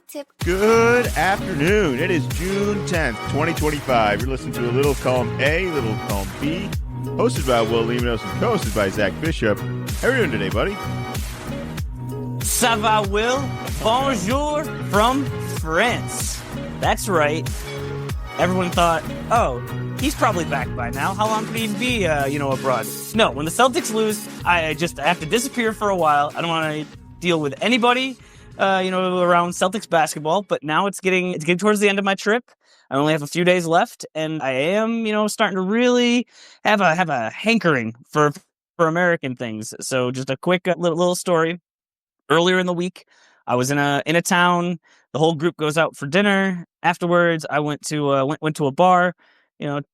tip. Good afternoon. It is June 10th, 2025. You're listening to a little column A, little column B, hosted by Will Limonos and co-hosted by Zach Bishop. How are you doing today, buddy? Ça va, Will? Bonjour from France. That's right. Everyone thought, oh, he's probably back by now. How long could he be, abroad? No, when the Celtics lose, I have to disappear for a while. I don't want to deal with anybody, around Celtics basketball. But now it's getting towards the end of my trip. I only have a few days left, and I am, starting to really have a hankering for American things. So just a quick little story. Earlier in the week, I was in a town. The whole group goes out for dinner. Afterwards, I went to a bar,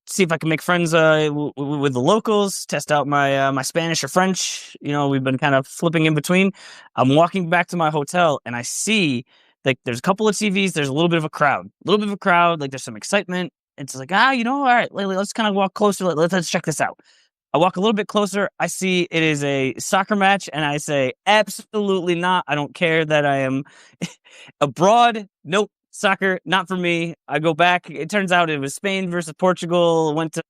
see if I can make friends with the locals, test out my Spanish or French. We've been kind of flipping in between. I'm walking back to my hotel, and I see like there's a couple of TVs. There's a little bit of a crowd. Like there's some excitement. It's like, all right, let's kind of walk closer. Let's check this out. I walk a little bit closer. I see it is a soccer match, and I say, absolutely not. I don't care that I am abroad. Nope, soccer, not for me. I go back. It turns out it was Spain versus Portugal. Went to,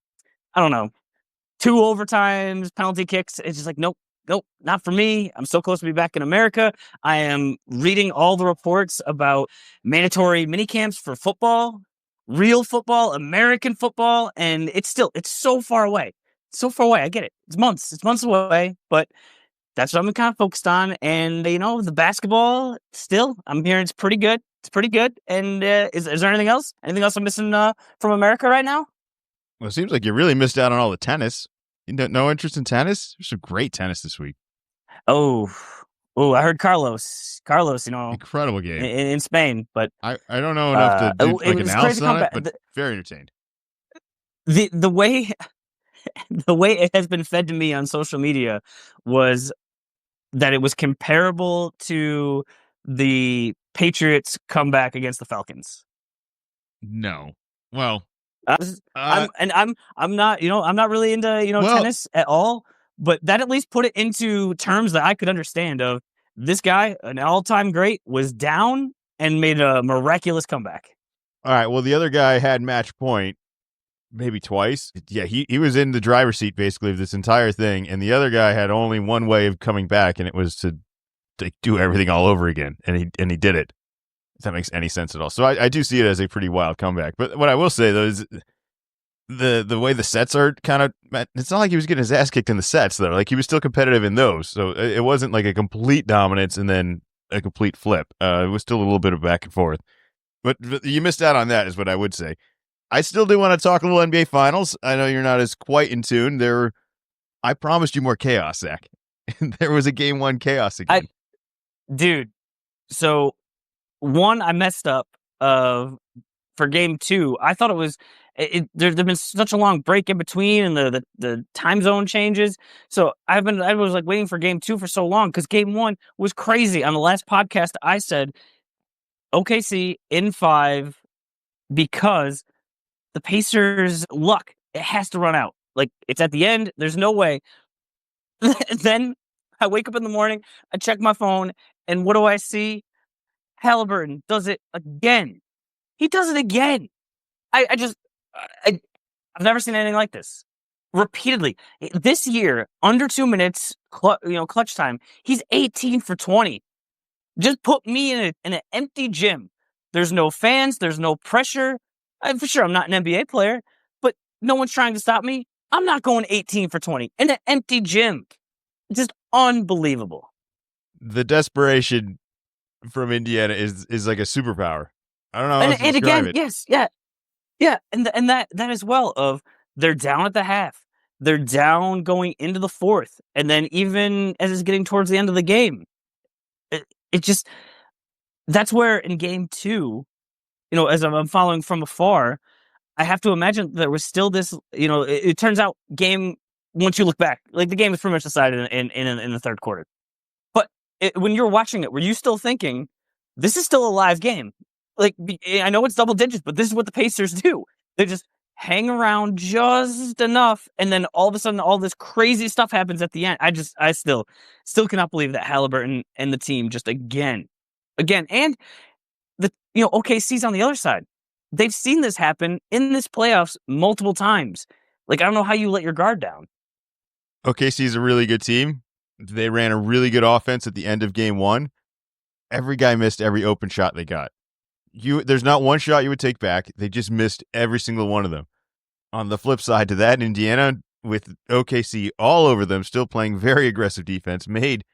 2 overtimes, penalty kicks. It's just like, nope, not for me. I'm so close to be back in America. I am reading all the reports about mandatory mini camps for football, real football, American football, and it's so far away. I get it. It's months away, but that's what I'm kind of focused on. And, the basketball, still, I'm hearing it's pretty good. And is there anything else? Anything else I'm missing from America right now? Well, it seems like you really missed out on all the tennis. No interest in tennis? There's some great tennis this week. Oh, I heard Carlos, incredible game in Spain, but I don't know enough to do like analysis on it, but very entertained. The way it has been fed to me on social media was that it was comparable to the Patriots comeback against the Falcons. No. Well, I'm not really into, tennis at all, but that at least put it into terms that I could understand of this guy, an all-time great, was down and made a miraculous comeback. All right. Well, the other guy had match point. Maybe twice. Yeah, he was in the driver's seat basically of this entire thing, and the other guy had only one way of coming back, and it was to do everything all over again, and he did it. If that makes any sense at all. So I do see it as a pretty wild comeback. But what I will say though is the way the sets are kind of, it's not like he was getting his ass kicked in the sets though. Like he was still competitive in those, so it wasn't like a complete dominance and then a complete flip. It was still a little bit of back and forth. But you missed out on that, is what I would say. I still do want to talk a little NBA Finals. I know you're not as quite in tune. I promised you more chaos, Zach. There was a Game 1 chaos again. Dude, so one, I messed up for Game 2. I thought it was there's been such a long break in between, and the time zone changes. So I was like waiting for Game 2 for so long because Game 1 was crazy. On the last podcast, I said OKC in 5 because the Pacers' luck, it has to run out. Like, it's at the end. There's no way. Then I wake up in the morning, I check my phone, and what do I see? Halliburton does it again. He does it again. I've never seen anything like this. Repeatedly. This year, under 2 minutes, clutch time, he's 18 for 20. Just put me in an empty gym. There's no fans. There's no pressure. For sure, I'm not an NBA player, but no one's trying to stop me. I'm not going 18 for 20 in an empty gym. It's just unbelievable. The desperation from Indiana is like a superpower. I don't know how else to and describe again, it. yes, yeah, and that as well. Of they're down at the half, they're down going into the fourth, and then even as it's getting towards the end of the game, it just that's where in Game 2. As I'm following from afar, I have to imagine there was still this, it turns out game, once you look back, like the game was pretty much decided in the third quarter. But when you're watching it, were you still thinking, this is still a live game? Like, I know it's double digits, but this is what the Pacers do. They just hang around just enough, and then all of a sudden, all this crazy stuff happens at the end. I still cannot believe that Halliburton and the team just again, and OKC's on the other side. They've seen this happen in this playoffs multiple times. Like, I don't know how you let your guard down. OKC is a really good team. They ran a really good offense at the end of game one. Every guy missed every open shot they got. There's not one shot you would take back. They just missed every single one of them. On the flip side to that, Indiana, with OKC all over them, still playing very aggressive defense, made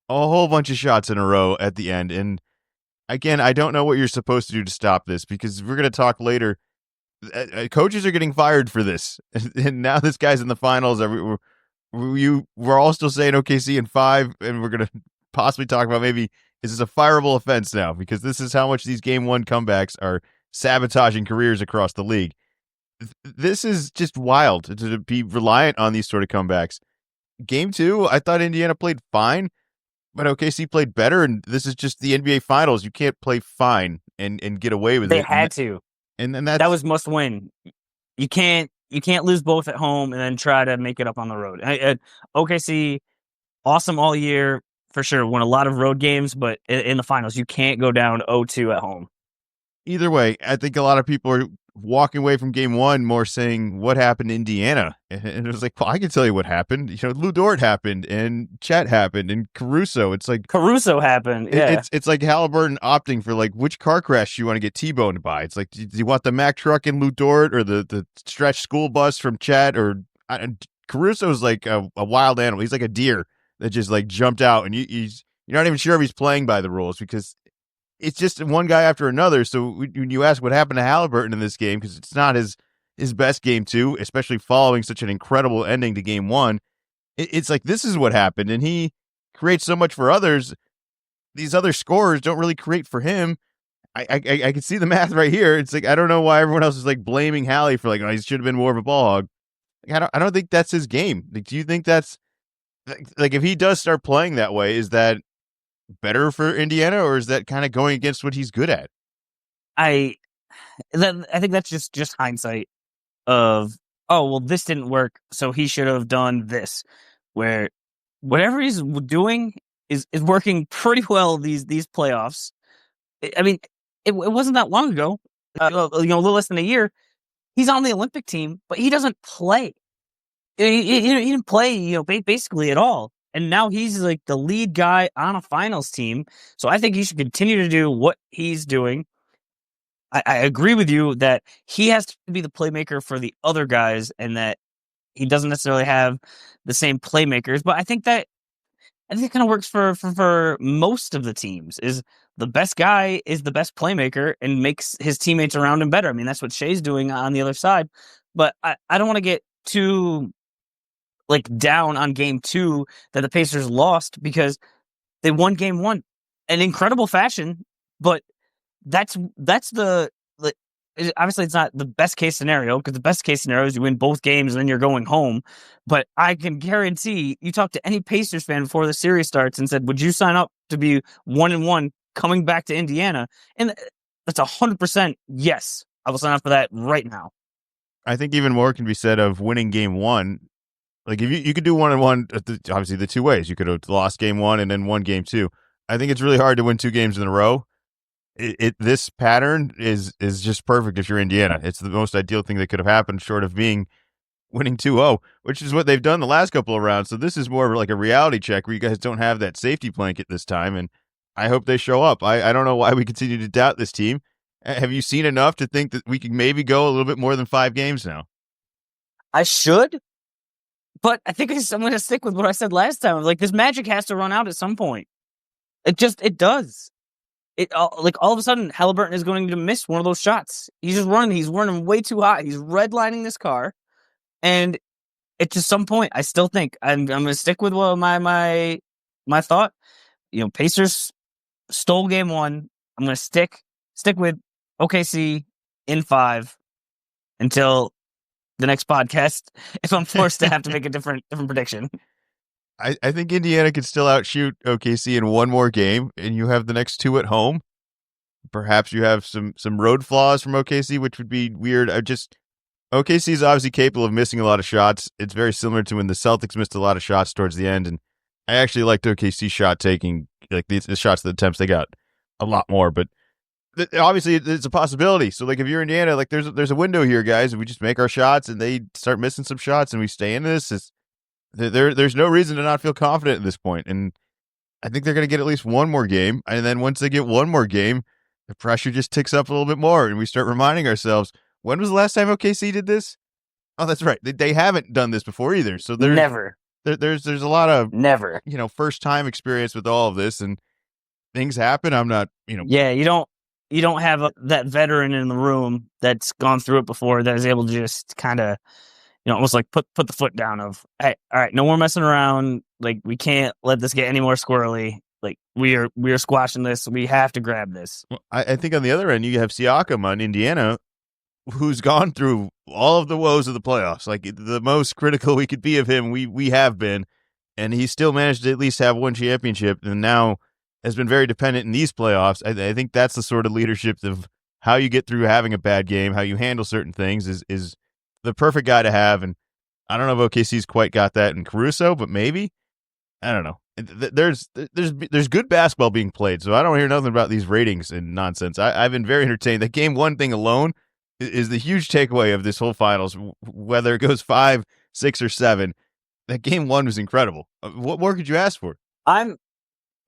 a whole bunch of shots in a row at the end. And again, I don't know what you're supposed to do to stop this, because we're going to talk later. Coaches are getting fired for this. And now this guy's in the finals. We're all still saying OKC in 5, and we're going to possibly talk about maybe, is this a fireable offense now? Because this is how much these game one comebacks are sabotaging careers across the league. This is just wild to be reliant on these sort of comebacks. Game 2, I thought Indiana played fine, but OKC played better, and this is just the NBA Finals. You can't play fine and get away with it. They had to. And that was must win. You can't lose both at home and then try to make it up on the road. OKC, awesome all year, for sure. Won a lot of road games, but in the finals, you can't go down 0-2 at home. Either way, I think a lot of people are walking away from game one more saying, what happened to Indiana? And it was like, well, I can tell you what happened. Lou Dort happened, and Chet happened, and Caruso. It's like Caruso happened. Yeah. It's like Halliburton opting for, like, which car crash you want to get T-boned by. It's like, do you want the Mack truck in Lou Dort, or the stretch school bus from Chet? Or Caruso's like a wild animal. He's like a deer that just like jumped out, and you're not even sure if he's playing by the rules, because it's just one guy after another. So when you ask what happened to Halliburton in this game, because it's not his best game two, especially following such an incredible ending to game one, it's like, this is what happened. And he creates so much for others. These other scorers don't really create for him. I can see the math right here. It's like, I don't know why everyone else is like blaming Hallie for like, oh, he should have been more of a ball hog. Like, I don't think that's his game. Like, do you think that's like, if he does start playing that way, is that better for Indiana, or is that kind of going against what he's good at? I think that's just hindsight of, oh, well, this didn't work, so he should have done this. Where whatever he's doing is working pretty well these playoffs. I mean, it wasn't that long ago, a little less than a year. He's on the Olympic team, but he doesn't play. He didn't play, basically at all. And now he's like the lead guy on a finals team. So I think he should continue to do what he's doing. I agree with you that he has to be the playmaker for the other guys, and that he doesn't necessarily have the same playmakers. But I think it kind of works for most of the teams. Is the best guy is the best playmaker and makes his teammates around him better. I mean, that's what Shea's doing on the other side. But I don't want to get too like down on game 2 that the Pacers lost, because they won game 1 in incredible fashion. But that's the, like, obviously it's not the best case scenario, because the best case scenario is you win both games and then you're going home. But I can guarantee you talk to any Pacers fan before the series starts and said, would you sign up to be 1-1 coming back to Indiana? And that's 100% yes. I will sign up for that right now. I think even more can be said of winning game 1. Like, if you could do 1-1, obviously the two ways. You could have lost game 1 and then won game 2. I think it's really hard to win 2 games in a row. This pattern is just perfect if you're Indiana. It's the most ideal thing that could have happened, short of being winning 2-0, which is what they've done the last couple of rounds. So this is more of like a reality check where you guys don't have that safety blanket this time, and I hope they show up. I don't know why we continue to doubt this team. Have you seen enough to think that we can maybe go a little bit more than 5 games now? I should, but I think I'm going to stick with what I said last time. Like, this magic has to run out at some point. It does. Like, all of a sudden, Halliburton is going to miss one of those shots. He's just running. He's running way too hot. He's redlining this car. And at some point, I still think I'm going to stick with my thought. Pacers stole game 1. I'm going to stick with OKC in 5 until the next podcast, if I'm forced to have to make a different prediction. I think Indiana could still outshoot OKC in one more game, and you have the next 2 at home. Perhaps you have some road flaws from OKC, which would be weird. OKC is obviously capable of missing a lot of shots. It's very similar to when the Celtics missed a lot of shots towards the end, and I actually liked OKC shot taking, like the shots, the attempts they got a lot more. But obviously it's a possibility. So like if you're Indiana, like there's a window here, guys. If we just make our shots and they start missing some shots and we stay in this, there's no reason to not feel confident at this point. And I think they're going to get at least one more game. And then once they get one more game, the pressure just ticks up a little bit more. And we start reminding ourselves, when was the last time OKC did this? Oh, that's right. They haven't done this before either. So Never. There's a lot of Never. first time experience with all of this, and things happen. I'm not Yeah, you don't have that veteran in the room that's gone through it before that is able to just kind of almost like put the foot down of, hey, all right, no more messing around. Like, we can't let this get any more squirrely. Like, we are squashing this. We have to grab this. Well, I think on the other end, you have Siakam on Indiana, who's gone through all of the woes of the playoffs. Like, the most critical we could be of him, we have been, and he still managed to at least have one championship, and now has been very dependent in these playoffs. I think that's the sort of leadership of how you get through having a bad game, how you handle certain things is the perfect guy to have. And I don't know if OKC's quite got that in Caruso, but maybe. I don't know. There's good basketball being played, so I don't hear nothing about these ratings and nonsense. I've been very entertained. That game one thing alone is the huge takeaway of this whole finals, whether it goes 5, 6, or 7. That game one was incredible. What more could you ask for? I'm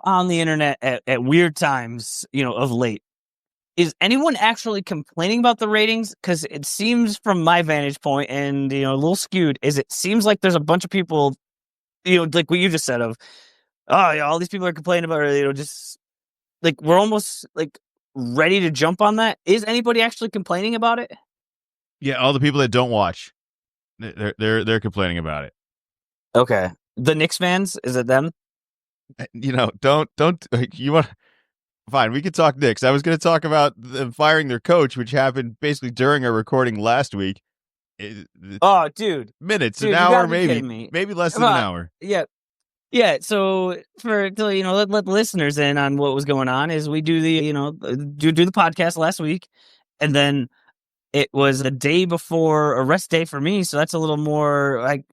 on the internet at weird times, of late. Is anyone actually complaining about the ratings? Because it seems from my vantage point, and a little skewed, it seems like there's a bunch of people, like what you just said of, oh yeah, all these people are complaining about it, just like we're almost like ready to jump on that. Is anybody actually complaining about it? Yeah, all the people that don't watch, they're complaining about it. Okay, the Knicks fans, is it them? Don't you want. Fine, we could talk Knicks. I was going to talk about them firing their coach, which happened basically during our recording last week. Oh, dude. Minutes, dude, an hour, maybe less than an hour. Yeah. So let the listeners in on what was going on is we do the do the podcast last week, and then it was the day before a rest day for me. So that's a little more like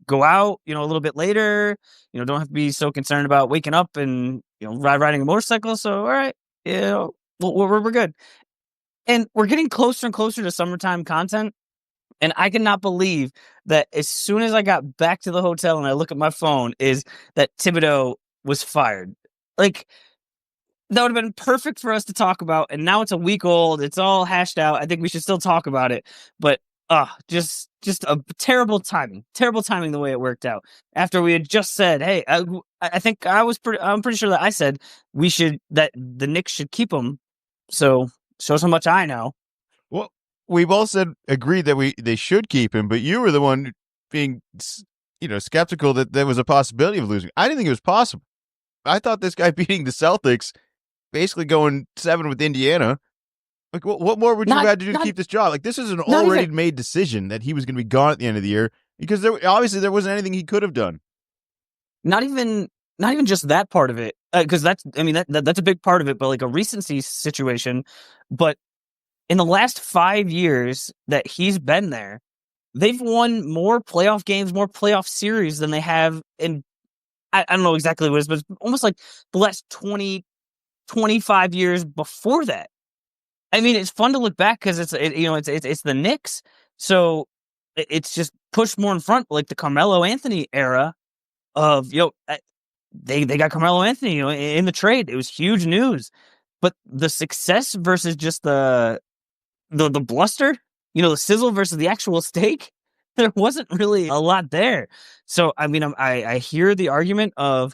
go out a little bit later. Don't have to be so concerned about waking up and riding a motorcycle. So all right, we're good, and we're getting closer and closer to summertime content. And I cannot believe that as soon as I got back to the hotel and I look at my phone, is that Thibodeau was fired. Like, that would have been perfect for us to talk about. And now it's a week old. It's all hashed out. I think we should still talk about it. But just a terrible timing the way it worked out. After we had just said, hey, I think I'm pretty sure that I said that the Knicks should keep him. So shows how much I know. Well, we both agreed that they should keep him, but you were the one being, skeptical that there was a possibility of losing. I didn't think it was possible. I thought this guy beating the Celtics, basically going 7 with Indiana, like what more would you have had to do to keep this job? Like, this is an already made decision that he was going to be gone at the end of the year, because there wasn't anything he could have done. Not even just that part of it, because that's a big part of it, but like a recency situation. But in the last 5 years that he's been there, they've won more playoff games, more playoff series than they have in, I don't know exactly what it is, but it's almost like the last 20, 25 years before that. I mean, it's fun to look back because it's the Knicks, so it's just pushed more in front, like the Carmelo Anthony era of they got Carmelo Anthony in the trade. It was huge news, but the success versus just the bluster, the sizzle versus the actual steak, there wasn't really a lot there. So, I mean, I hear the argument of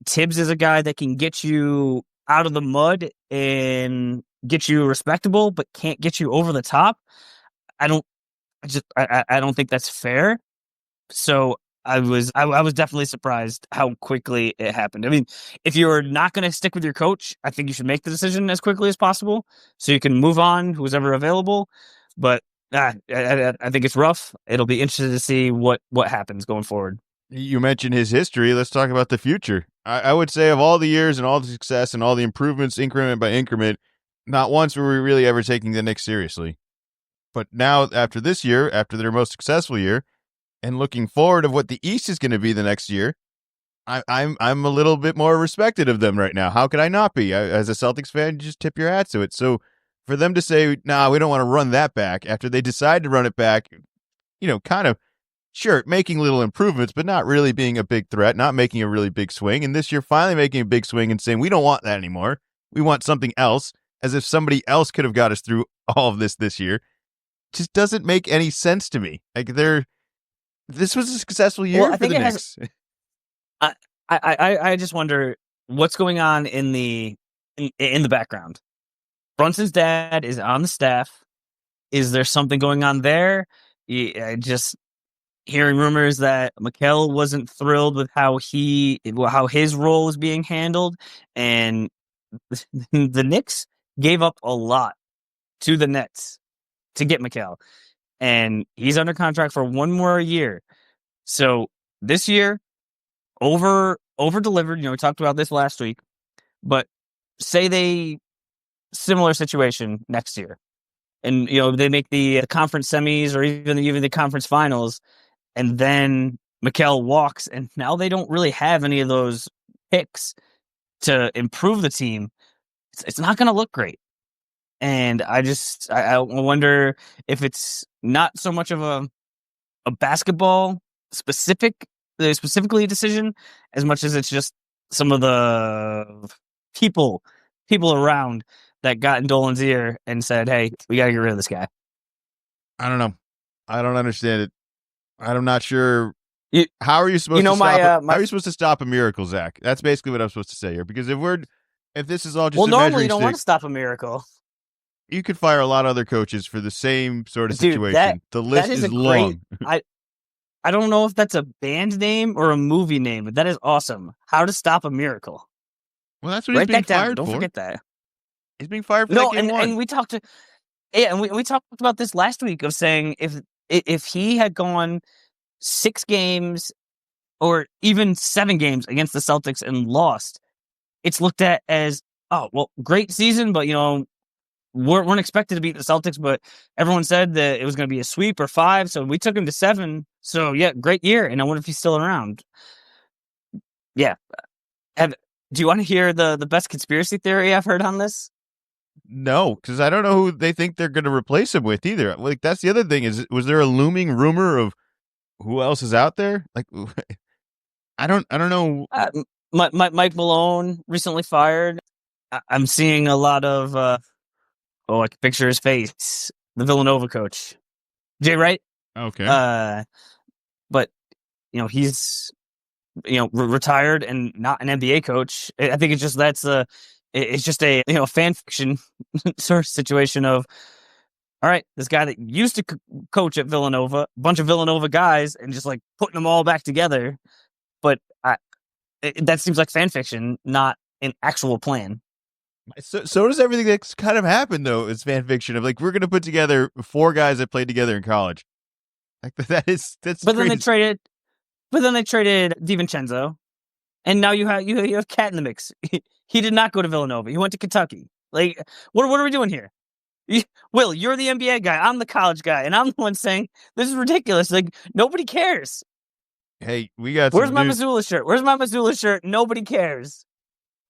Tibbs is a guy that can get you out of the mud and get you respectable, but can't get you over the top. I don't think that's fair. So I was definitely surprised how quickly it happened. I mean, if you're not going to stick with your coach, I think you should make the decision as quickly as possible so you can move on, who's ever available. But I think it's rough. It'll be interesting to see what happens going forward. You mentioned his history. Let's talk about the future. I would say of all the years and all the success and all the improvements increment by increment, not once were we really ever taking the Knicks seriously. But now, after this year, after their most successful year, and looking forward of what the East is going to be the next year, I'm a little bit more respected of them right now. How could I not be? As a Celtics fan, you just tip your hat to it. So for them to say, "Nah, we don't want to run that back," after they decide to run it back, kind of sure making little improvements, but not really being a big threat, not making a really big swing. And this year, finally making a big swing and saying, "We don't want that anymore. We want something else," as if somebody else could have got us through all of this year. Just doesn't make any sense to me. Like this was a successful year for the Knicks. I just wonder what's going on in the background. Brunson's dad is on the staff. Is there something going on there? Just hearing rumors that Mikal wasn't thrilled with how his role is being handled, and the Knicks gave up a lot to the Nets to get Mikal, and he's under contract for one more year. So this year, over delivered. We talked about this last week, but say similar situation next year, and they make the conference semis or even the conference finals, and then Mikal walks, and now they don't really have any of those picks to improve the team. It's not going to look great. And I wonder if it's not so much of a basketball specifically a decision as much as it's just some of the people around that got in Dolan's ear and said, "Hey, we got to get rid of this guy." I don't know. I don't understand it. I'm not sure. How are you supposed to stop how are you supposed to stop a miracle, Zach? That's basically what I'm supposed to say here. Because if this is all just normally you don't want to stop a miracle. You could fire a lot of other coaches for the same sort of situation. The list is long. I don't know if that's a band name or a movie name, but that is awesome. How to Stop a Miracle. Well, that's what he's being fired for. Don't forget that. He's being fired for that game one. And we talked we talked about this last week of saying if he had gone 6 games or even 7 games against the Celtics and lost, it's looked at as, oh, well, great season, but weren't expected to beat the Celtics, but everyone said that it was going to be a sweep or 5, so we took him to 7. So yeah, great year, and I wonder if he's still around. Yeah, do you want to hear the best conspiracy theory I've heard on this? No, because I don't know who they think they're going to replace him with either. Like that's the other thing was there a looming rumor of who else is out there? Like I don't know. Mike Malone recently fired. I'm seeing a lot of. I can picture his face. The Villanova coach, Jay Wright. Okay. But he's retired and not an NBA coach. I think it's just it's just a fan fiction sort of situation of, all right, this guy that used to coach at Villanova, a bunch of Villanova guys, and just like putting them all back together. But that seems like fan fiction, not an actual plan. So does everything that's kind of happened though. It's fan fiction of like we're going to put together 4 guys that played together in college. Like that's. But then they traded DiVincenzo, and now you have Cat in the mix. He did not go to Villanova. He went to Kentucky. Like what are we doing here? Will, you're the NBA guy. I'm the college guy, and I'm the one saying this is ridiculous. Like nobody cares. Hey, we got. Where's my Missoula shirt? Where's my Missoula shirt? Nobody cares.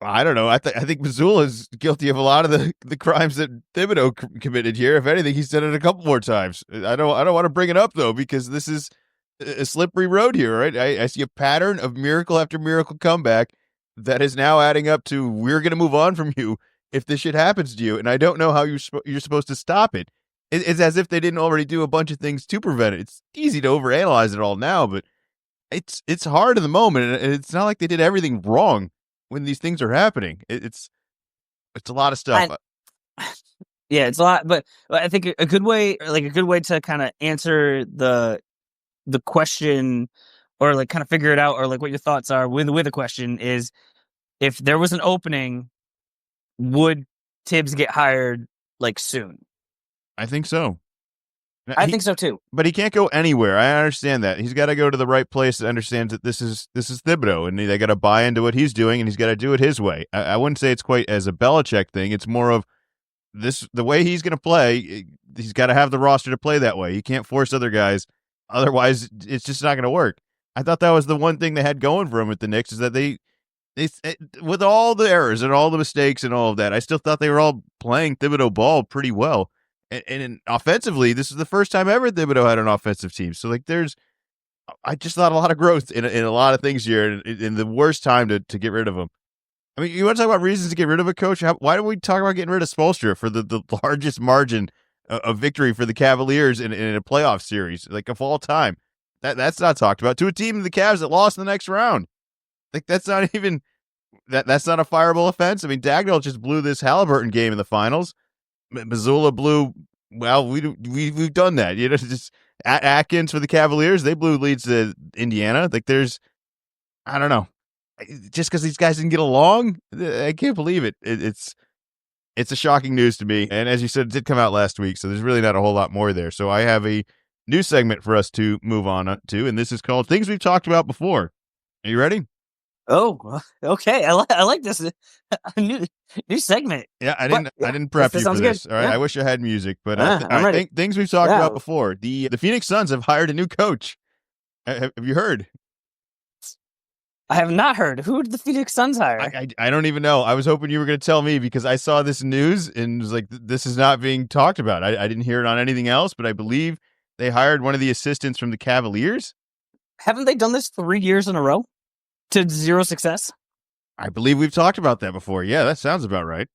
I don't know. I think Missoula is guilty of a lot of the crimes that Thibodeau committed here. If anything, he's done it a couple more times. I don't want to bring it up though because this is a slippery road here, right? I see a pattern of miracle after miracle comeback that is now adding up to we're going to move on from you if this shit happens to you, and I don't know how you're supposed to stop it. It's as if they didn't already do a bunch of things to prevent it. It's easy to overanalyze it all now, but it's hard in the moment, and it's not like they did everything wrong when these things are happening. It's a lot of stuff. Yeah, it's a lot, but I think a good way to kind of answer the question or like kind of figure it out or like what your thoughts are with a question is, if there was an opening, would Tibbs get hired like soon? I think so. I think so too. But he can't go anywhere. I understand that. He's got to go to the right place that understands that this is Thibodeau, and they got to buy into what he's doing, and he's got to do it his way. I wouldn't say it's quite as a Belichick thing. It's more of the way he's going to play. He's got to have the roster to play that way. He can't force other guys. Otherwise, it's just not going to work. I thought that was the one thing they had going for them with the Knicks is that they with all the errors and all the mistakes and all of that, I still thought they were all playing Thibodeau ball pretty well. And offensively, this is the first time ever Thibodeau had an offensive team. So like, I just thought a lot of growth in a lot of things here, in the worst time to get rid of him. I mean, you want to talk about reasons to get rid of a coach? Why don't we talk about getting rid of Spoelstra for the largest margin of victory for the Cavaliers in a playoff series, like of all time? That's not talked about. To a team, the Cavs, that lost in the next round. Like, that's not even that's not a fireable offense. I mean, Dagnall just blew this Halliburton game in the finals. Missoula blew. Well, we've done that. You know, just Atkins for the Cavaliers, they blew leads to Indiana. Like, I don't know, just because these guys didn't get along, I can't believe it. It's a shocking news to me. And as you said, it did come out last week, so there's really not a whole lot more there. So I have a new segment for us to move on to, and this is called Things We've Talked About Before. Are you ready? Oh, okay. I like this new segment. Yeah, I didn't prep you for this. Good. All right, yeah. I wish I had music, but I'm ready. Things we've talked about before. The Phoenix Suns have hired a new coach. Have you heard? I have not heard. Who did the Phoenix Suns hire? I don't even know. I was hoping you were going to tell me because I saw this news and was like, this is not being talked about. I didn't hear it on anything else, but I believe they hired one of the assistants from the Cavaliers. Haven't they done this 3 years in a row to zero success? I believe we've talked about that before. Yeah, that sounds about right.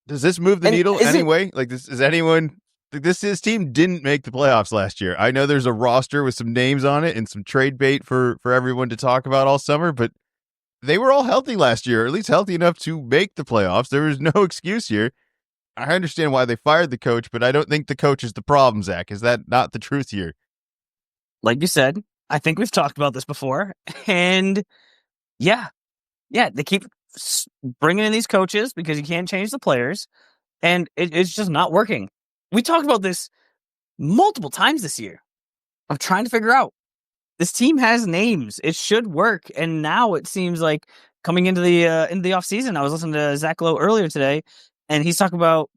Does this move the needle anyway? Like, this team didn't make the playoffs last year. I know there's a roster with some names on it and some trade bait for everyone to talk about all summer, but they were all healthy last year, or at least healthy enough to make the playoffs. There was no excuse here. I understand why they fired the coach, but I don't think the coach is the problem, Zach. Is that not the truth here? Like you said, I think we've talked about this before, and yeah, they keep bringing in these coaches because you can't change the players, and it's just not working. We talked about this multiple times this year. I'm trying to figure out, this team has names. It should work, and now it seems like coming into the offseason, I was listening to Zach Lowe earlier today, and he's talking about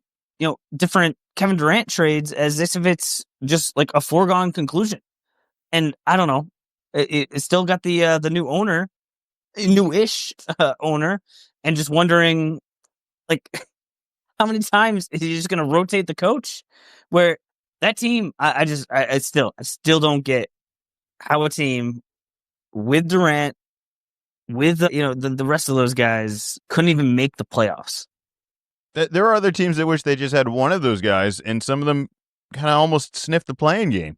different Kevin Durant trades as if it's just like a foregone conclusion. And I don't know, it still got the new owner, newish owner, and just wondering, like, how many times is he just going to rotate the coach? Where that team, I still don't get how a team with Durant, with the rest of those guys, couldn't even make the playoffs. There are other teams that wish they just had one of those guys, and some of them kind of almost sniffed the playing game.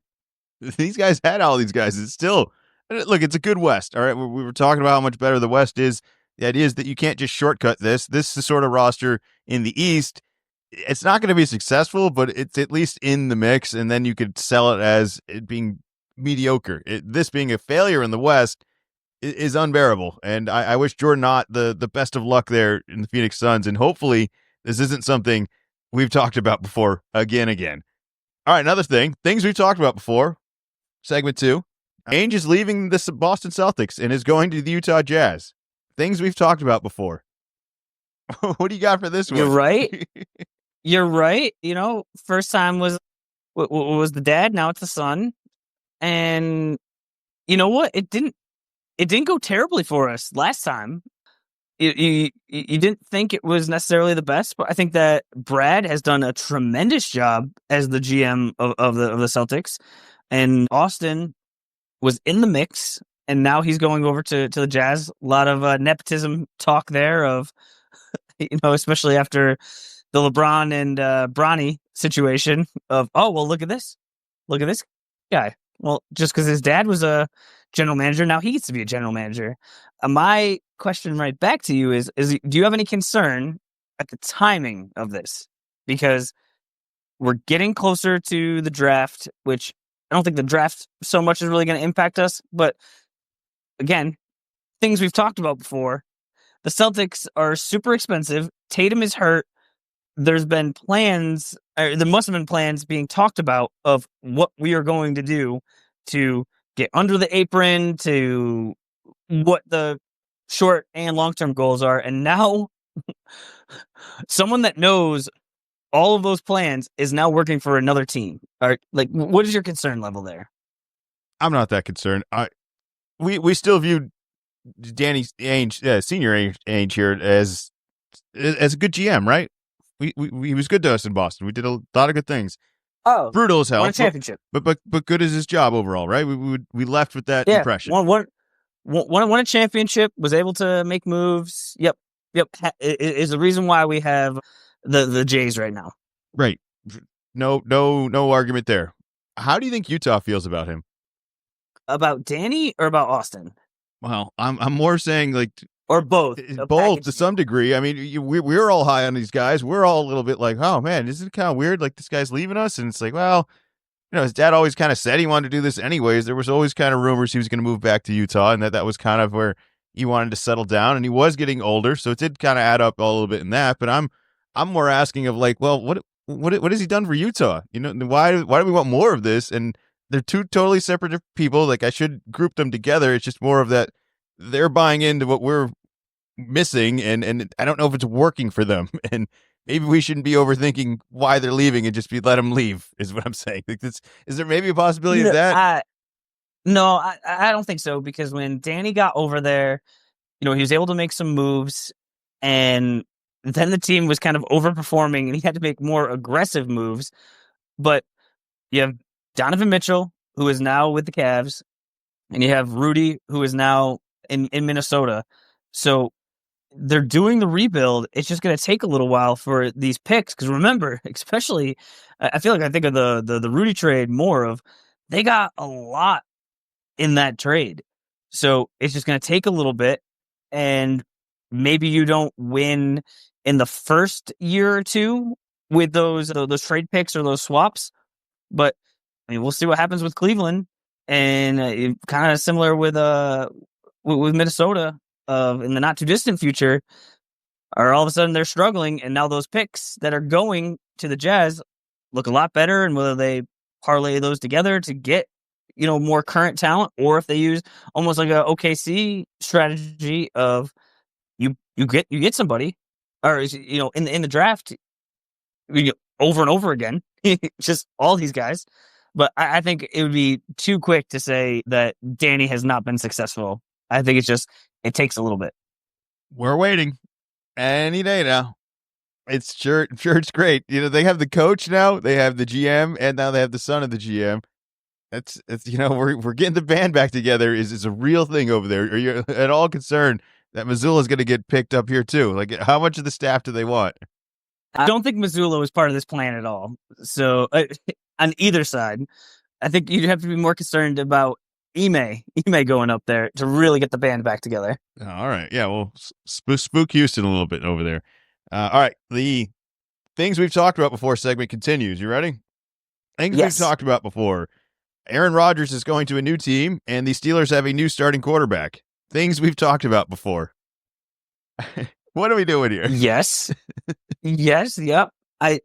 These guys had all these guys. It's still, look, it's a good West. All right, we were talking about how much better the West is. The idea is that you can't just shortcut this. This is the sort of roster in the East. It's not going to be successful, but it's at least in the mix, and then you could sell it as it being mediocre. This being a failure in the West is unbearable, and I wish Jordan Ott the best of luck there in the Phoenix Suns, and hopefully this isn't something we've talked about before again. All right, another things we've talked about before, segment 2. Ainge is leaving the Boston Celtics and is going to the Utah Jazz. Things we've talked about before. What do you got for this one? You're right. You're right. First time was the dad. Now it's the son. And you know what? It didn't go terribly for us last time. You didn't think it was necessarily the best, but I think that Brad has done a tremendous job as the GM of the Celtics, and Austin was in the mix, and now he's going over to the Jazz. A lot of nepotism talk there of, especially after the LeBron and Bronny situation of, oh, well, look at this guy. Well, just because his dad was a general manager, now he gets to be a general manager. My question right back to you is do you have any concern at the timing of this? Because we're getting closer to the draft, which I don't think the draft so much is really going to impact us. But again, things we've talked about before. The Celtics are super expensive. Tatum is hurt. There must have been plans being talked about of what we are going to do to get under the apron, to what the short and long-term goals are. And now someone that knows all of those plans is now working for another team. What is your concern level there? I'm not that concerned. we still view Danny Ainge, senior Ainge here as a good GM, right? He was good to us in Boston. We did a lot of good things. Oh, Brutal as hell, won a championship. but good as his job overall, right? We left with that impression. Won a championship. Was able to make moves. Yep. Is the reason why we have the Jays right now. Right. No argument there. How do you think Utah feels about him? About Danny or about Austin? Well, I'm more saying like or both. Both to some degree. I mean, we're all high on these guys. We're all a little bit like, oh man, isn't it kind of weird? Like this guy's leaving us, and it's like, well, his dad always kind of said he wanted to do this anyways. There was always kind of rumors he was going to move back to Utah, and that was kind of where he wanted to settle down. And he was getting older, so it did kind of add up a little bit in that. But I'm more asking of like, well, what has he done for Utah? Why do we want more of this? And they're two totally separate people. Like I should group them together. It's just more of that they're buying into what we're missing, and I don't know if it's working for them. And maybe we shouldn't be overthinking why they're leaving and just let them leave. Is what I'm saying. Like is there maybe a possibility of that? I don't think so, because when Danny got over there, he was able to make some moves, and then the team was kind of overperforming, and he had to make more aggressive moves. But you have Donovan Mitchell, who is now with the Cavs, and you have Rudy, who is now in Minnesota. So they're doing the rebuild. It's just going to take a little while for these picks. Because remember, especially, I feel like I think of the Rudy trade more of they got a lot in that trade. So it's just going to take a little bit. And maybe you don't win in the first year or two with those trade picks or those swaps. But I mean, we'll see what happens with Cleveland. And kind of similar with Minnesota. In the not too distant future, are all of a sudden they're struggling, and now those picks that are going to the Jazz look a lot better. And whether they parlay those together to get more current talent, or if they use almost like a OKC strategy of you get somebody, or in the draft over and over again, just all these guys. But I think it would be too quick to say that Danny has not been successful. I think it takes a little bit. We're waiting any day now. It's sure it's great. They have the coach now, they have the GM, and now they have the son of the GM. It's we're getting the band back together is a real thing over there. Are you at all concerned that Missoula is going to get picked up here too? Like, how much of the staff do they want? I don't think Missoula was part of this plan at all. So on either side, I think you'd have to be more concerned about Ime going up there to really get the band back together. All right. Yeah, well, spook Houston a little bit over there. All right. The things we've talked about before segment continues. You ready? Things we've talked about before. Aaron Rodgers is going to a new team, and the Steelers have a new starting quarterback. Things we've talked about before. What are we doing here? Yes. Yep. I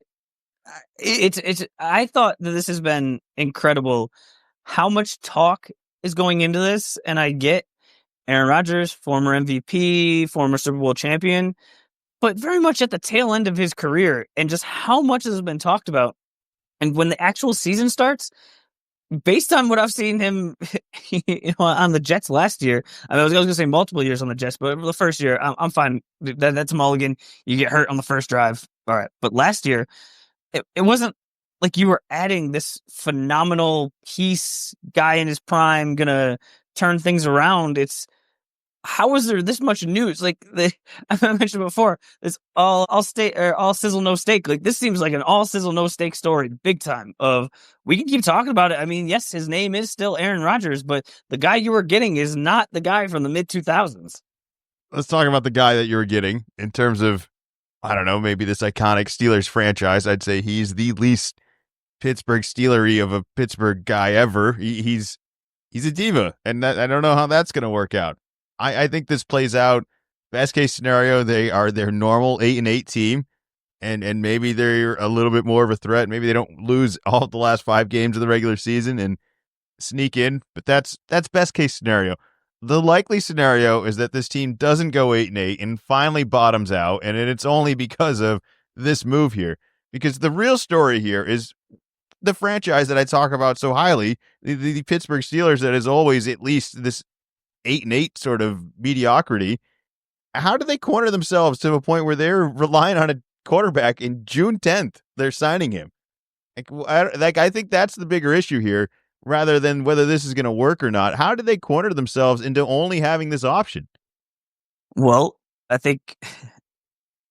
thought that this has been incredible. How much talk is going into this, and I get Aaron Rodgers, former MVP, former Super Bowl champion, but very much at the tail end of his career, and just how much has been talked about. And when the actual season starts, based on what I've seen him on the Jets last year, I was going to say multiple years on the Jets, but the first year, I'm fine. That's a mulligan. You get hurt on the first drive. All right. But last year, it wasn't like you were adding this phenomenal piece, guy in his prime, gonna turn things around. It's how is there this much news? Like I mentioned before, this all sizzle no steak. Like this seems like an all sizzle no steak story, big time. Of we can keep talking about it. I mean, yes, his name is still Aaron Rodgers, but the guy you were getting is not the guy from the mid 2000s. Let's talk about the guy that you were getting in terms of, I don't know, maybe this iconic Steelers franchise. I'd say he's the least Pittsburgh Steelery of a Pittsburgh guy ever. He's a diva, and I don't know how that's going to work out. I think this plays out. Best case scenario, they are their normal 8-8 team, and maybe they're a little bit more of a threat. Maybe they don't lose all of the last 5 games of the regular season and sneak in, but that's best case scenario. The likely scenario is that this team doesn't go 8-8 and finally bottoms out, and it's only because of this move here. Because the real story here is the franchise that I talk about so highly, the Pittsburgh Steelers, that is always at least this 8-8 sort of mediocrity. How do they corner themselves to a point where they're relying on a quarterback in June 10th? They're signing him. I think that's the bigger issue here, rather than whether this is going to work or not. How did they corner themselves into only having this option? Well, I think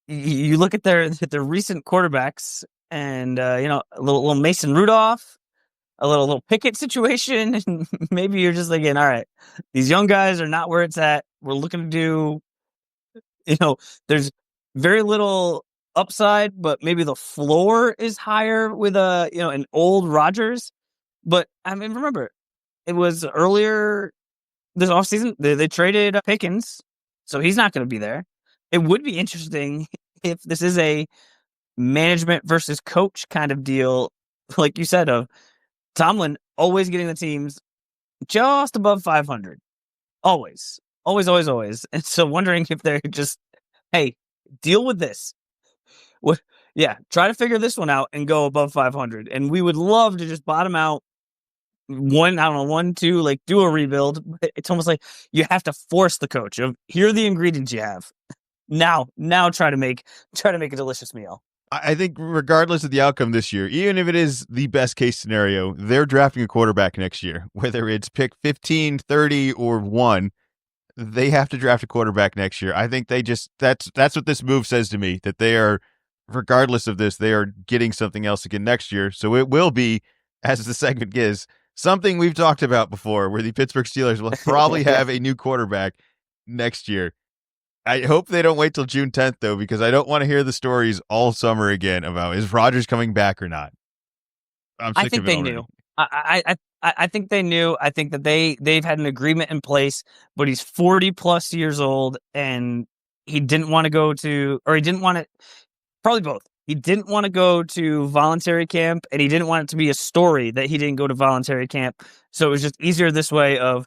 you look at their recent quarterbacks, and a little Mason Rudolph, a little Pickett situation, and maybe you're just thinking, all right, these young guys are not where it's at. We're looking to do, there's very little upside, but maybe the floor is higher with an old Rodgers. But I mean, remember, it was earlier this offseason, they traded Pickens, so he's not going to be there. It would be interesting if this is a management versus coach kind of deal, like you said, of Tomlin always getting the teams just above 500. Always. Always, always, always. And so wondering if they're just, hey, deal with this. Try to figure this one out and go above 500. And we would love to just bottom out 1, 2, like do a rebuild. It's almost like you have to force the coach of, here are the ingredients you have. Now try to make a delicious meal. I think regardless of the outcome this year, even if it is the best case scenario, they're drafting a quarterback next year, whether it's pick 15, 30, or 1. They have to draft a quarterback next year. I think that's what this move says to me, that they are, regardless of this, they are getting something else again next year. So it will be, as the segment is, something we've talked about before, where the Pittsburgh Steelers will probably have a new quarterback next year. I hope they don't wait till June 10th, though, because I don't want to hear the stories all summer again about, is Rodgers coming back or not? I think they knew. I think they knew. I think that they've had an agreement in place, but he's 40 plus years old, and he didn't want to go to, or he didn't want to, probably both. He didn't want to go to voluntary camp, and he didn't want it to be a story that he didn't go to voluntary camp. So it was just easier this way of,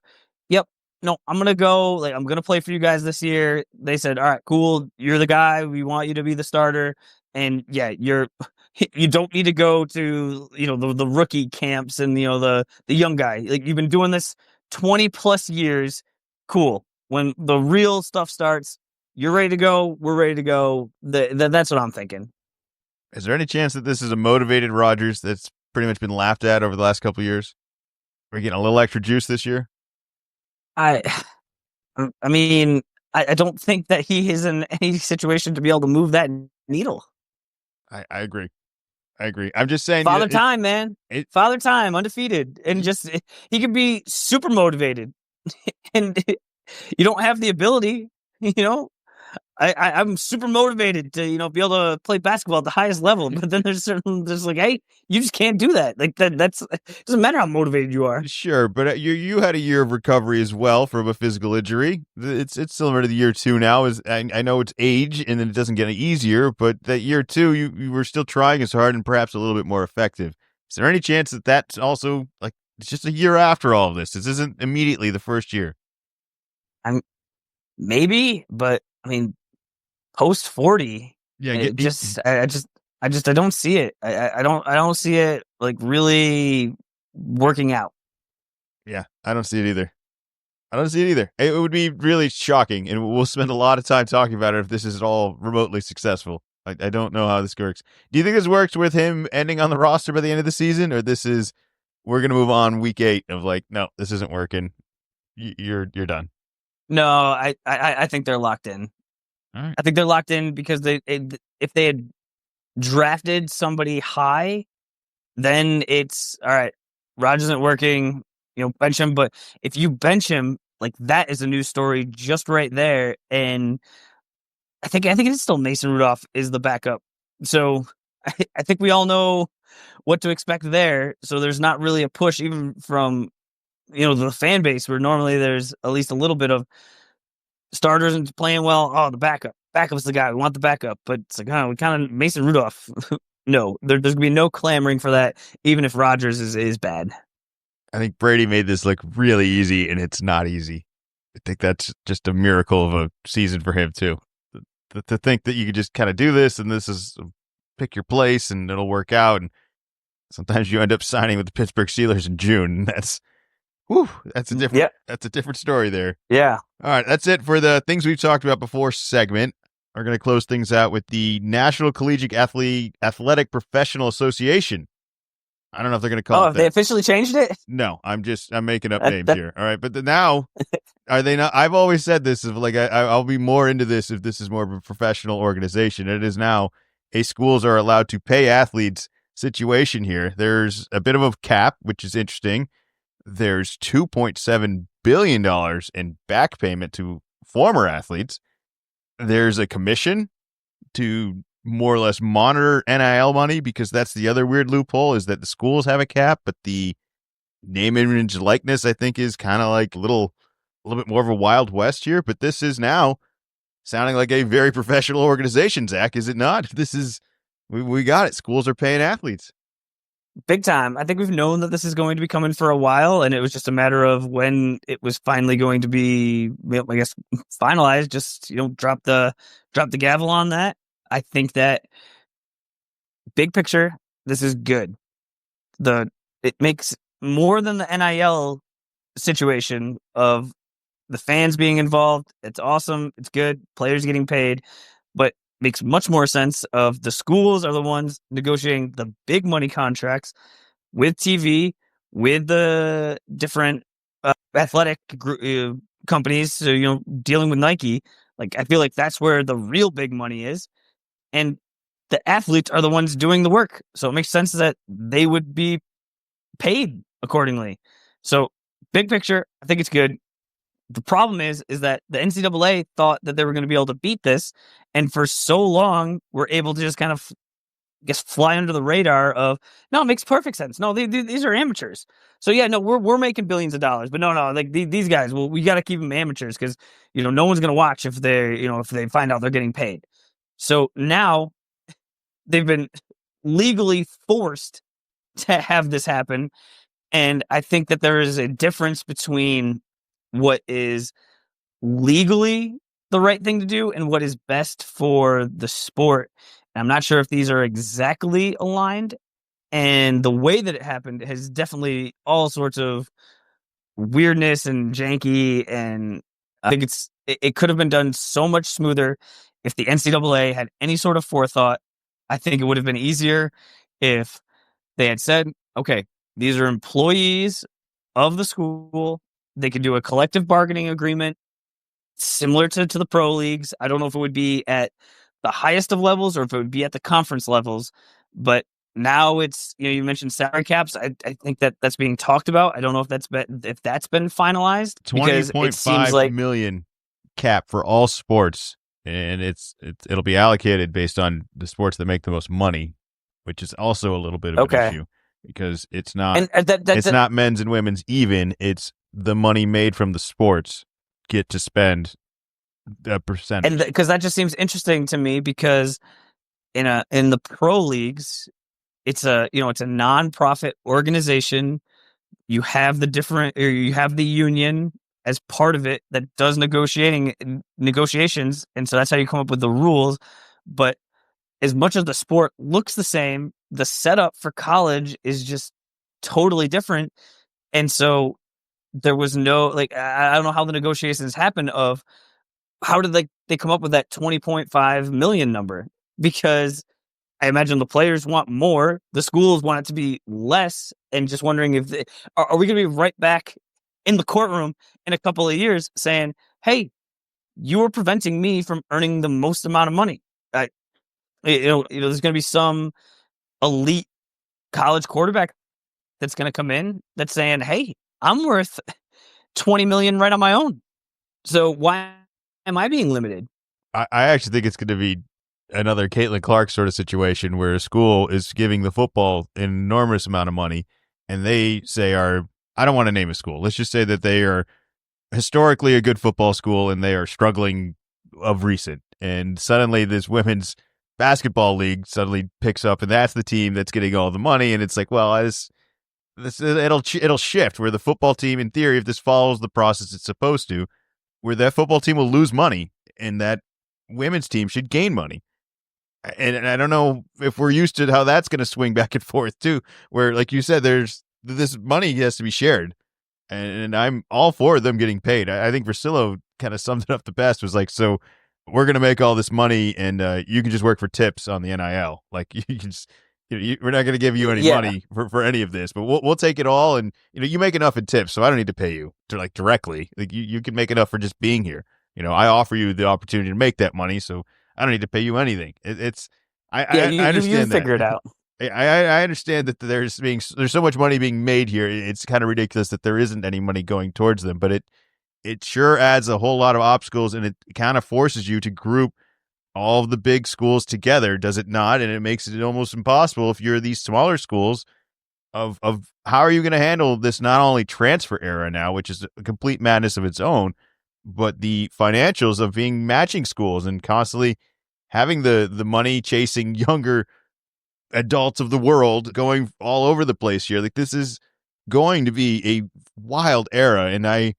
yep, no, I'm going to go, like, I'm going to play for you guys this year. They said, all right, cool. You're the guy. We want you to be the starter. And yeah, you don't need to go to, the rookie camps and, the young guy. Like, you've been doing this 20 plus years. Cool. When the real stuff starts, you're ready to go. We're ready to go. That's what I'm thinking. Is there any chance that this is a motivated Rodgers that's pretty much been laughed at over the last couple of years? Are we getting a little extra juice this year? I mean, I don't think that he is in any situation to be able to move that needle. I agree. I'm just saying, Father Time, man. Father Time, undefeated, and just he could be super motivated, and you don't have the ability. I'm super motivated to be able to play basketball at the highest level, but then there's like, hey, you just can't do that. Like that's it doesn't matter how motivated you are. Sure, but you had a year of recovery as well from a physical injury. It's similar to the year 2 now. I know it's age and then it doesn't get any easier, but that year 2 you were still trying as hard and perhaps a little bit more effective. Is there any chance that that's also, like, it's just a year after all of this? This isn't immediately the first year. Maybe, but I mean, post 40, yeah, I don't see it. I don't see it, like, really working out. Yeah, I don't see it either. It would be really shocking, and we'll spend a lot of time talking about it if this is at all remotely successful. I don't know how this works. Do you think this works with him ending on the roster by the end of the season, or this is, we're going to move on week 8 of, like, no, this isn't working. You're done. No, I think they're locked in. All right. I think they're locked in because if they had drafted somebody high, then it's all right. Rodgers isn't working, bench him. But if you bench him, like, that is a new story just right there. And I think it's still Mason Rudolph is the backup. So I think we all know what to expect there. So there's not really a push even from the fan base, where normally there's at least a little bit of starters and playing well. Oh, the backup's the guy. We want the backup. But it's like, we kind of Mason Rudolph. No, there's gonna be no clamoring for that, even if Rodgers is bad. I think Brady made this look really easy, and it's not easy. I think that's just a miracle of a season for him too. To think that you could just kind of do this, and this is pick your place, and it'll work out. And sometimes you end up signing with the Pittsburgh Steelers in June, and that's Whew, that's Yeah. a different story there. Yeah. All right, that's it for the things we've talked about before segment. We're going to close things out with the National Collegiate Athletic Professional Association. I don't know if they're going to call Oh, it have they that. officially changed it? No, I'm making up That, names that, here. All right, but now are they not? I've always said this of like I'll be more into this if this is more of a professional organization. It is now schools are allowed to pay athletes situation here. There's a bit of a cap, which is interesting. There's $2.7 billion in back payment to former athletes. There's a commission to more or less monitor NIL money, because that's the other weird loophole, is that the schools have a cap, but the name, image, likeness, I think, is kind of like a little bit more of a Wild West here. But this is now sounding like a very professional organization, Zach, is it not? This is, we got it. Schools are paying athletes. Big time. I think we've known that this is going to be coming for a while, and it was just a matter of when it was finally going to be, I guess, finalized. Just, drop the gavel on that. I think that big picture, this is good. It makes more than the NIL situation of the fans being involved. It's awesome. It's good. Players getting paid, but makes much more sense of the schools are the ones negotiating the big money contracts with TV, with the different athletic companies. So, dealing with Nike, like, I feel like that's where the real big money is. And the athletes are the ones doing the work. So it makes sense that they would be paid accordingly. So big picture, I think it's good. The problem is that the NCAA thought that they were going to be able to beat this, and for so long were able to just kind of, fly under the radar of, no, it makes perfect sense. No, these are amateurs. So yeah, no, we're making billions of dollars, but no, like these guys, well, we got to keep them amateurs because no one's going to watch if they find out they're getting paid. So now they've been legally forced to have this happen, and I think that there is a difference between what is legally the right thing to do and what is best for the sport. And I'm not sure if these are exactly aligned, and the way that it happened has definitely all sorts of weirdness and janky, and I think it could have been done so much smoother if the NCAA had any sort of forethought. I think it would have been easier if they had said, okay, these are employees of the school. They could do a collective bargaining agreement similar to the pro leagues. I don't know if it would be at the highest of levels or if it would be at the conference levels, but now it's, you mentioned salary caps. I think that's being talked about. I don't know if that's been finalized, because it seems like million cap for all sports, and it'll be allocated based on the sports that make the most money, which is also a little bit of an issue, because it's not it's not men's and women's even. It's the money made from the sports get to spend a percentage. And because that just seems interesting to me, because in the pro leagues, it's a non-profit organization. You have you have the union as part of it that does negotiations, and so that's how you come up with the rules. But as much as the sport looks the same, the setup for college is just totally different. And so there was no, I don't know how the negotiations happened of how did they come up with that 20.5 million number, because I imagine the players want more, the schools want it to be less, and just wondering if are we going to be right back in the courtroom in a couple of years saying, hey, you were preventing me from earning the most amount of money. There's going to be some elite college quarterback that's going to come in that's saying, hey, I'm worth 20 million right on my own. So why am I being limited? I actually think it's going to be another Caitlin Clark sort of situation where a school is giving the football an enormous amount of money, and they say I don't want to name a school. Let's just say that they are historically a good football school and they are struggling of recent. And suddenly this women's basketball league suddenly picks up, and that's the team that's getting all the money. And it's like, well, it'll shift where the football team, in theory, if this follows the process it's supposed to, where that football team will lose money and that women's team should gain money. And I don't know if we're used to how that's going to swing back and forth too, where, like you said, there's this money has to be shared. and I'm all for them getting paid. I think Versillo kind of summed it up the best. Was like, so we're gonna make all this money, and you can just work for tips on the NIL. Like you can just, we're not gonna give you any Yeah. money for any of this, but we'll take it all, and you make enough in tips, so I don't need to pay you to like directly. Like you can make enough for just being here. I offer you the opportunity to make that money, so I don't need to pay you anything. I understand you that. figure it out. I understand that there's so much money being made here. It's kind of ridiculous that there isn't any money going towards them, but it sure adds a whole lot of obstacles, and it kind of forces you to group all of the big schools together, does it not? And it makes it almost impossible if you're these smaller schools of how are you going to handle this not only transfer era now, which is a complete madness of its own, but the financials of being matching schools and constantly having the money chasing younger adults of the world going all over the place here. Like, this is going to be a wild era, and I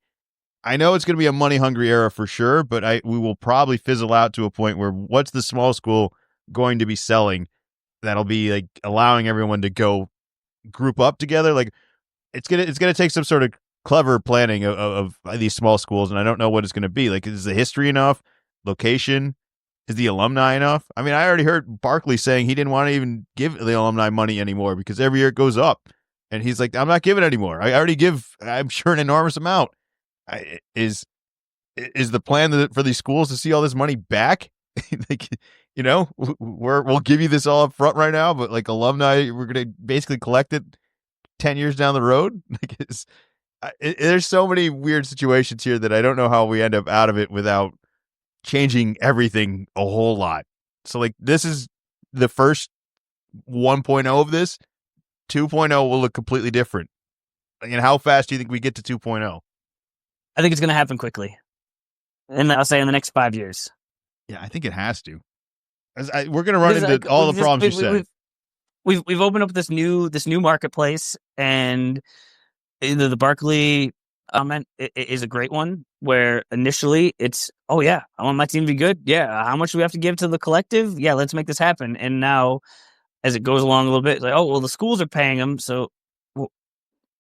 know it's going to be a money hungry era for sure, but we will probably fizzle out to a point where what's the small school going to be selling that'll be like allowing everyone to go group up together? Like, it's gonna take some sort of clever planning of these small schools, and I don't know what it's going to be. Like, is the history enough? Location? Is the alumni enough? I mean, I already heard Barkley saying he didn't want to even give the alumni money anymore because every year it goes up. And he's like, I'm not giving anymore. I already give, I'm sure, an enormous amount. Is the plan for these schools to see all this money back? Like, we'll give you this all up front right now, but like alumni, we're going to basically collect it 10 years down the road. Like, there's so many weird situations here that I don't know how we end up out of it without changing everything a whole lot. So like, this is the first 1.0 of this. 2.0 will look completely different. And how fast do you think we get to 2.0? I think it's going to happen quickly. And I'll say in the next 5 years. Yeah, I think it has to. We're going to run into all the problems you said. We've opened up this new marketplace, and the Barkley comment is a great one, where initially it's, oh yeah, I want my team to be good. Yeah, how much do we have to give to the collective? Yeah, let's make this happen. And now, as it goes along a little bit, it's like, oh well, the schools are paying them, so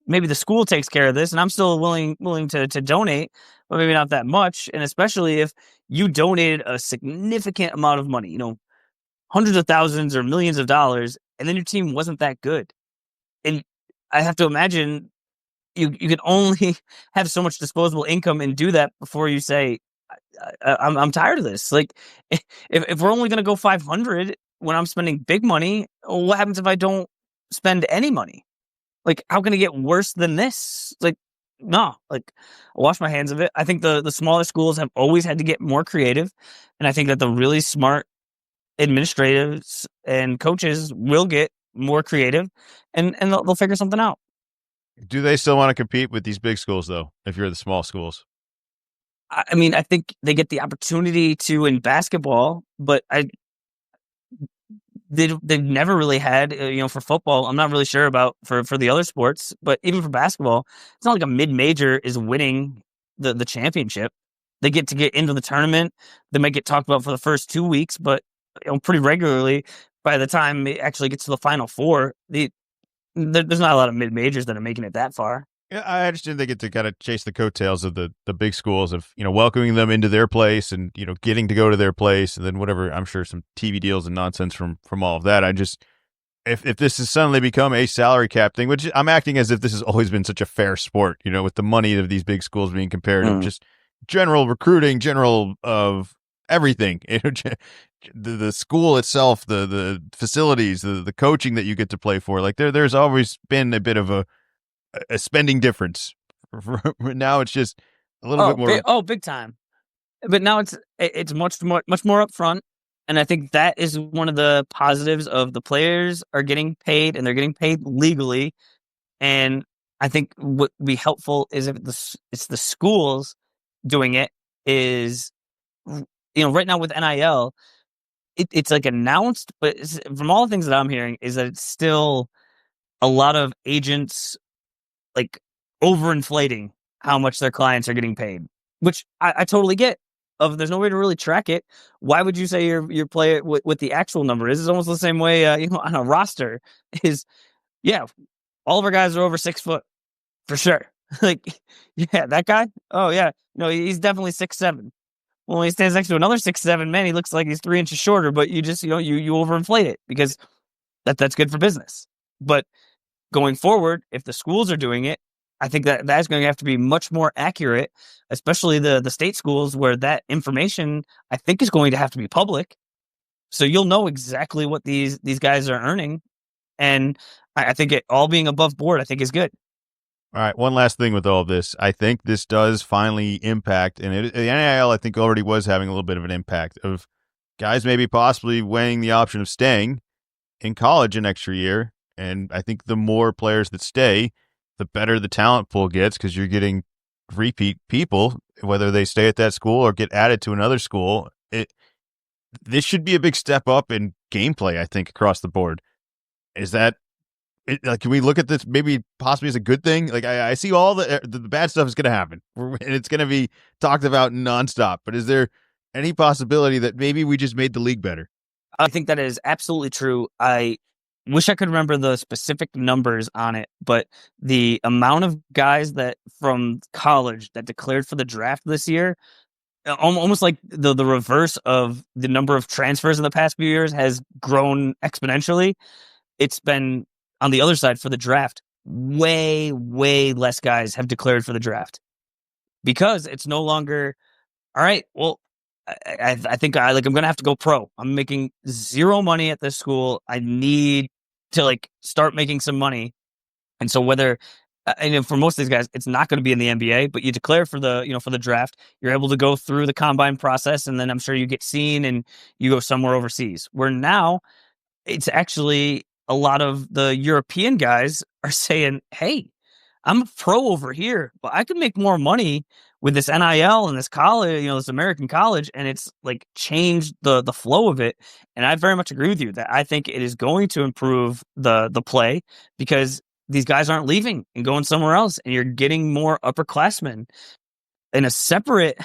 maybe the school takes care of this, and I'm still willing to donate, but maybe not that much. And especially if you donated a significant amount of money, hundreds of thousands or millions of dollars, and then your team wasn't that good, and I have to imagine. You can only have so much disposable income and do that before you say, I'm tired of this. Like, if we're only going to go 500 when I'm spending big money, what happens if I don't spend any money? Like, how can it get worse than this? Like, no, like, I wash my hands of it. I think the smaller schools have always had to get more creative. And I think that the really smart administrators and coaches will get more creative, and they'll figure something out. Do they still want to compete with these big schools, though, if you're the small schools? I mean, I think they get the opportunity to in basketball, but they've never really had, for football. I'm not really sure about for the other sports, but even for basketball, it's not like a mid-major is winning the championship. They get into the tournament. They might get talked about for the first 2 weeks, but pretty regularly by the time it actually gets to the Final Four, there's not a lot of mid-majors that are making it that far. Yeah, I understand they get to kind of chase the coattails of the big schools of, welcoming them into their place and, getting to go to their place, and then whatever, I'm sure some TV deals and nonsense from all of that. I just, if this has suddenly become a salary cap thing, which I'm acting as if this has always been such a fair sport, with the money of these big schools being compared to just general recruiting, general of everything, the school itself, the facilities, the coaching that you get to play for. Like, there's always been a bit of a spending difference. Now it's just a little bit more. Big time. But now it's much more upfront, and I think that is one of the positives of the players are getting paid, and they're getting paid legally. And I think what would be helpful is if it's the schools doing it. Is right now with NIL, it's like announced, but from all the things that I'm hearing is that it's still a lot of agents like overinflating how much their clients are getting paid, which I totally get. There's no way to really track it. Why would you say your player what the actual number is? It's almost the same way on a roster is. Yeah, all of our guys are over 6 foot for sure. Like, yeah, that guy. Oh yeah, no, he's definitely 6'7". Well, when he stands next to another 6'7" man, he looks like he's 3 inches shorter. But you just, you overinflate it because that's good for business. But going forward, if the schools are doing it, I think that's going to have to be much more accurate, especially the state schools where that information, I think, is going to have to be public. So you'll know exactly what these guys are earning. And I think it all being above board, I think, is good. All right, one last thing with all of this. I think this does finally impact, and the NIL, I think, already was having a little bit of an impact of guys maybe possibly weighing the option of staying in college an extra year. And I think the more players that stay, the better the talent pool gets because you're getting repeat people, whether they stay at that school or get added to another school. This should be a big step up in gameplay, I think, across the board. Is that, can we look at this maybe possibly as a good thing? Like, I see all the bad stuff is going to happen, and it's going to be talked about nonstop. But is there any possibility that maybe we just made the league better? I think that is absolutely true. I wish I could remember the specific numbers on it, but the amount of guys that from college that declared for the draft this year, almost like the reverse of the number of transfers in the past few years, has grown exponentially. It's been on the other side for the draft. Way, way less guys have declared for the draft because it's no longer, all right, well, I think I'm going to have to go pro. I'm making zero money at this school. I need to start making some money. And so whether, and for most of these guys, it's not going to be in the NBA, but you declare for the draft, you're able to go through the combine process. And then I'm sure you get seen and you go somewhere overseas, where now it's actually a lot of the European guys are saying, hey, I'm a pro over here, but I could make more money with this NIL and this college, this American college, and it's changed the flow of it. And I very much agree with you that I think it is going to improve the play because these guys aren't leaving and going somewhere else, and you're getting more upperclassmen in a separate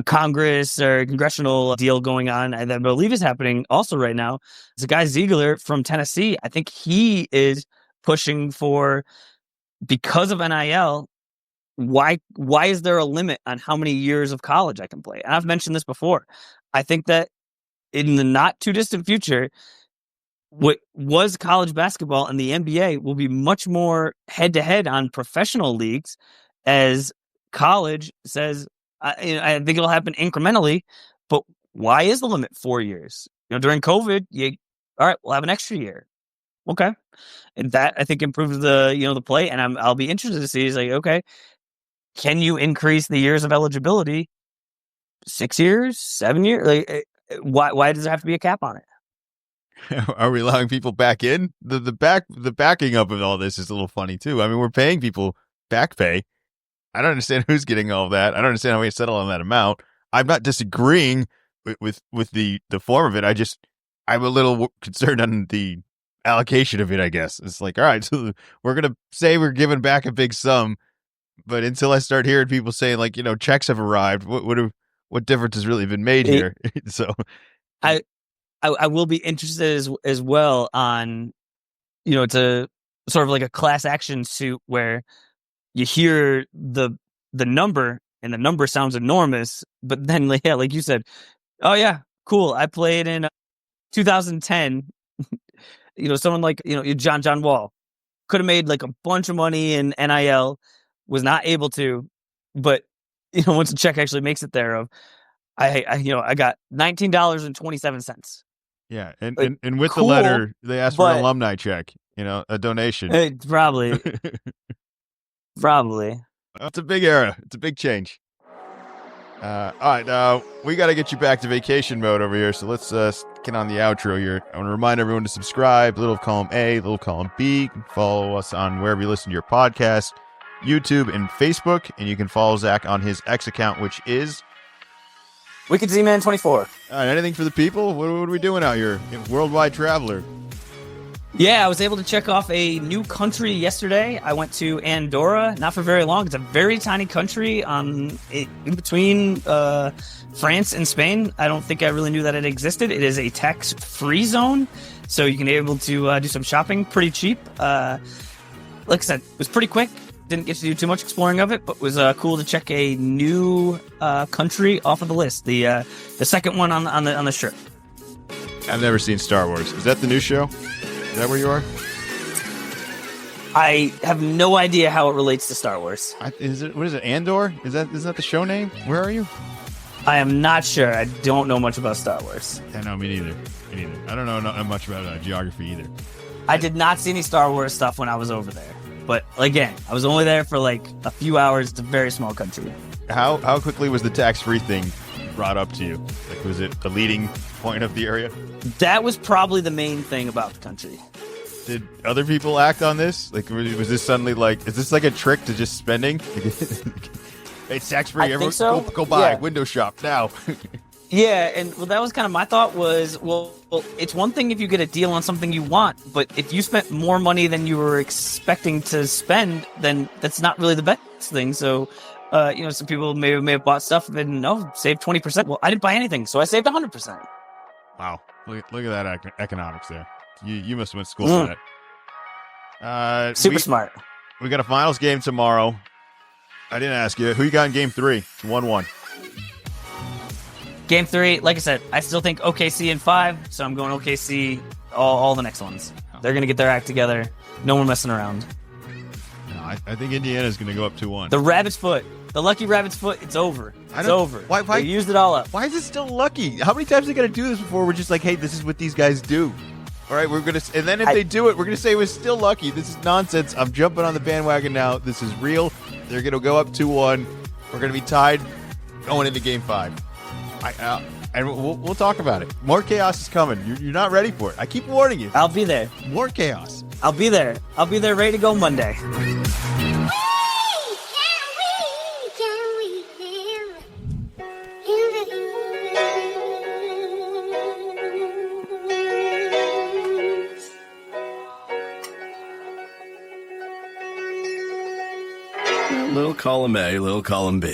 Congress or congressional deal going on that I believe is happening also right now. There's a guy, Ziegler from Tennessee. I think he is pushing for, because of NIL, why is there a limit on how many years of college I can play? And I've mentioned this before. I think that in the not too distant future, what was college basketball and the NBA will be much more head to head on professional leagues, as college says, I think it'll happen incrementally, but why is the limit 4 years? During COVID, all right, we'll have an extra year. Okay. And that, I think, improves the play. And I'll be interested to see, okay, can you increase the years of eligibility? 6 years, 7 years? Why does there have to be a cap on it? Are we allowing people back in? The backing up of all this is a little funny too. I mean, we're paying people back pay. I don't understand who's getting all of that. I don't understand how we settle on that amount. I'm not disagreeing with the form of it. I'm a little concerned on the allocation of it, I guess. It's all right, so we're going to say we're giving back a big sum, but until I start hearing people saying checks have arrived, what difference has really been made here? So I will be interested as well on, it's a sort of like a class action suit where you hear the number and the number sounds enormous, but then like you said, oh yeah, cool, I played in 2010. Someone like John Wall could have made a bunch of money in NIL, was not able to, but once the check actually makes it there, I got $19.27. Yeah, and with cool, the letter they asked for an alumni check, a donation. Probably. It's a big era. It's a big change. All right, we got to get you back to vacation mode over here, so let's get on the outro here. I want to remind everyone to subscribe, little column A, little column B. You can follow us on wherever you listen to your podcast, YouTube and Facebook, and you can follow Zach on his X account, which is Wicked Z-Man 24. All right, anything for the people? What are we doing out here? Worldwide traveler. Yeah, I was able to check off a new country yesterday. I went to Andorra, not for very long. It's a very tiny country in between France and Spain. I don't think I really knew that it existed. It is a tax-free zone, so you can be able to do some shopping pretty cheap. Like I said, it was pretty quick. didn't get to do too much exploring of it, but was cool to check a new country off of the list. The second one on the shirt. I've never seen Star Wars. Is that the new show? Is that where you are? I have no idea how it relates to Star Wars. What is it? Andor? Isn't that the show name? Where are you? I am not sure. I don't know much about Star Wars. Yeah, no, me neither. I don't know not much about geography either. I did not see any Star Wars stuff when I was over there. But again, I was only there for like a few hours. It's a very small country. How quickly was the tax-free thing brought up to you? Like, was it the leading point of the area? That was probably the main thing about the country. Did other people act on this? Like, was this suddenly like, is this like a trick to just spending? It's tax-free. Everyone so. Go buy. Yeah. Window shop now. Yeah, and that was kind of my thought was, well, it's one thing if you get a deal on something you want, but if you spent more money than you were expecting to spend, then that's not really the best thing. So, some people may have bought stuff and saved 20%. Well, I didn't buy anything, so I saved 100%. Wow, look at that economics there. You must have went to school for that. Super smart. We got a finals game tomorrow. I didn't ask you who you got in game 3. 1-1. Game 3, like I said, I still think OKC in 5, so I'm going OKC all the next ones. They're going to get their act together. No more messing around. No, I think Indiana's going to go up 2-1. The rabbit's foot. The lucky rabbit's foot, it's over. It's over. Why? They used it all up. Why is it still lucky? How many times are they going to do this before we're just like, hey, this is what these guys do? All right, and then if they do it, we're going to say it was still lucky. This is nonsense. I'm jumping on the bandwagon now. This is real. They're going to go up 2-1. We're going to be tied going into game 5. And we'll talk about it. More chaos is coming. You're not ready for it. I keep warning you. I'll be there. More chaos. I'll be there. I'll be there ready to go Monday. Little column A, little column B.